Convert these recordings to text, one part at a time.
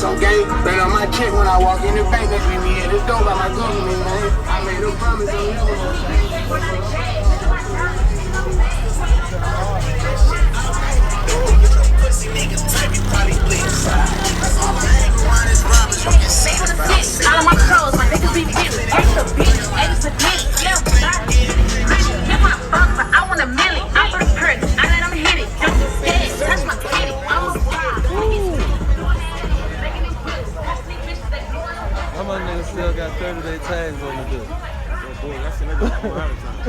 some game. Bet on my check when I walk in the bank. They leave me at the door by my government, man. I made a promise on you. Pussy niggas type you probably bleed inside. All of my clothes, my niggas be feeling. Extra bitch, extra bitch, yeah. Give my fuck, but I want a million. I'm for the perk, I let them hit it. Don't be scared, touch my kitty. I'm a How my niggas still got 30-day tags on the bill? Boy, that's the nigga I'm out of time.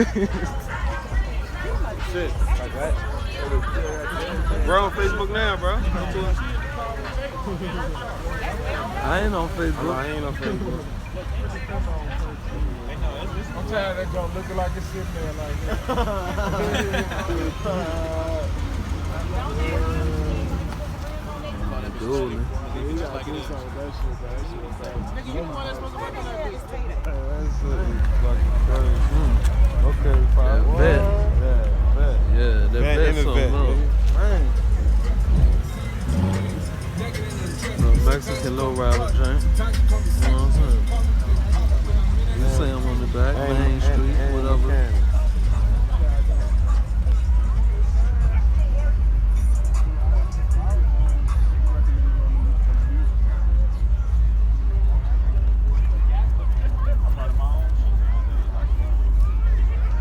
Shit, like that. Bro, on Facebook now, bro. I ain't on Facebook. I ain't on Facebook. I'm tired of that joint looking like it's sitting there like that. Dude, man. We gotta do something with that shit, bro. That shit was crazy. Nigga, you the one that's supposed to work on that bitch. That shit is fucking crazy. Okay, fine. Yeah, bet. Yeah, bet. Yeah, that Bet in bet's the something bet, else. Man. Mexican lowrider joint. You know what I'm saying? You see him on the back, Main Street, whatever.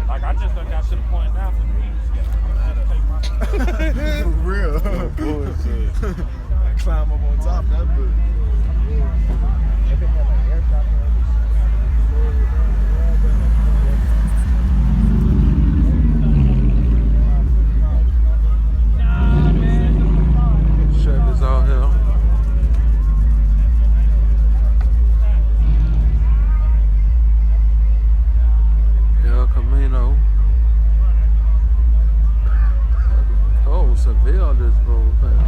Like, I just done got to the point now for me. For real. Bullshit. I climb up on top of that bitch. Chevy's out here. El Camino. Oh, Seville this road past.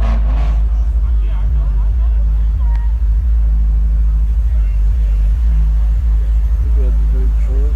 You got the big truck.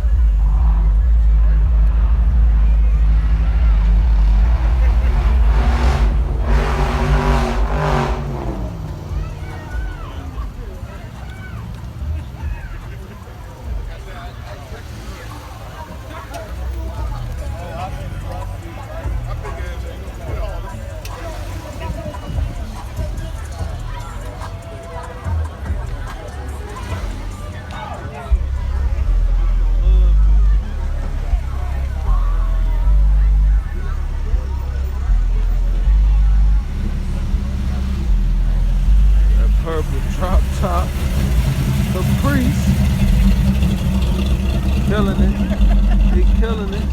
Purple drop top Caprice. Killing it. He killing it.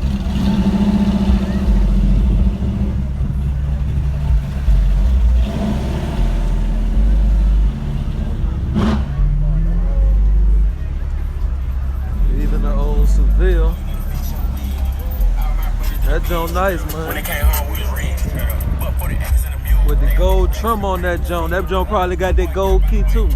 Even the old Seville. That joint nice, man. When they came home, we was red. But for the X and the mule. With the gold trim on that joint. That joint probably got that gold key too.